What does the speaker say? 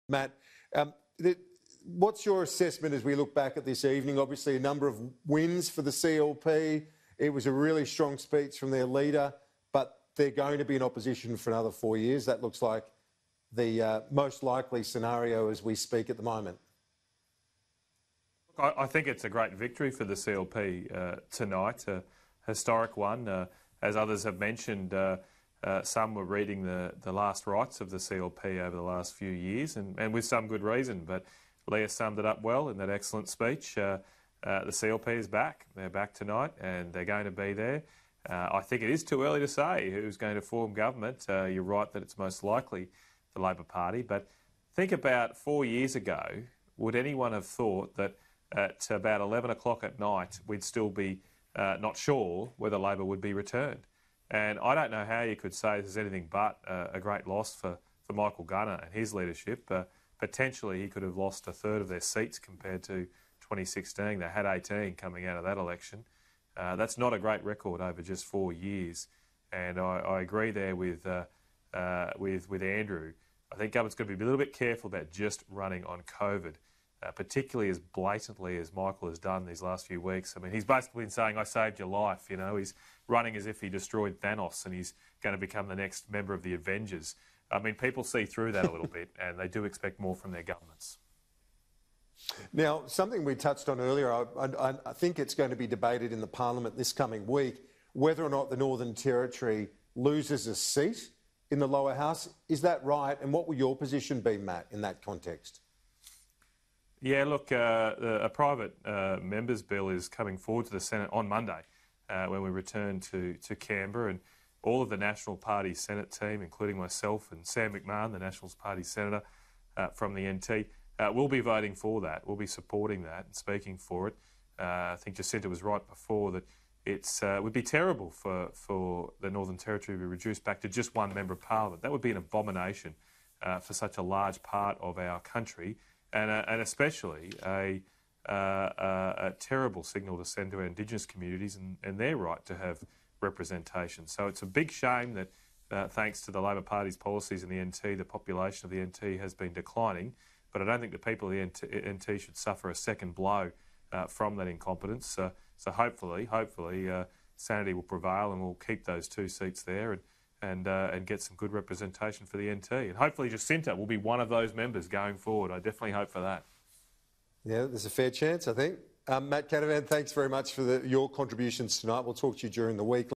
Matt, um, the, what's your assessment as we look back at this evening? Obviously, a number of wins for the CLP. It was a really strong speech from their leader, but they're going to be in opposition for another 4 years. That looks like the most likely scenario as we speak at the moment. I think it's a great victory for the CLP tonight, a historic one. As others have mentioned, some were reading the last rites of the CLP over the last few years, and with some good reason. But Leah summed it up well in that excellent speech. The CLP is back. They're back tonight, and they're going to be there. I think it is too early to say who's going to form government. You're right that it's most likely the Labor Party. But think about 4 years ago, would anyone have thought that at about 11 o'clock at night we'd still be not sure whether Labor would be returned? And I don't know how you could say this is anything but a great loss for Michael Gunner and his leadership. Potentially he could have lost a third of their seats compared to 2016. They had 18 coming out of that election. That's not a great record over just 4 years. And I agree there with Andrew. I think government's going to be a little bit careful about just running on COVID, particularly as blatantly as Michael has done these last few weeks. I mean, he's basically been saying, I saved your life, you know. He's running as if he destroyed Thanos and he's going to become the next member of the Avengers. I mean, people see through that a little bit, and they do expect more from their governments. Now, something we touched on earlier, I think it's going to be debated in the Parliament this coming week, whether or not the Northern Territory loses a seat in the lower house. Is that right? And what will your position be, Matt, in that context? Yeah, look, a private member's bill is coming forward to the Senate on Monday when we return to Canberra, and all of the National Party Senate team, including myself and Sam McMahon, the National Party Senator from the NT, will be voting for that. We'll be supporting that and speaking for it. I think Jacinta was right before that it would be terrible for the Northern Territory to be reduced back to just one member of Parliament. That would be an abomination for such a large part of our country, and especially a terrible signal to send to our Indigenous communities and their right to have representation. So it's a big shame that thanks to the Labor Party's policies in the NT, the population of the NT has been declining, but I don't think the people of the NT should suffer a second blow from that incompetence. So hopefully sanity will prevail and we'll keep those 2 seats there and get some good representation for the NT. And hopefully Jacinta will be one of those members going forward. I definitely hope for that. Yeah, there's a fair chance, I think. Matt Canavan, thanks very much for your contributions tonight. We'll talk to you during the week.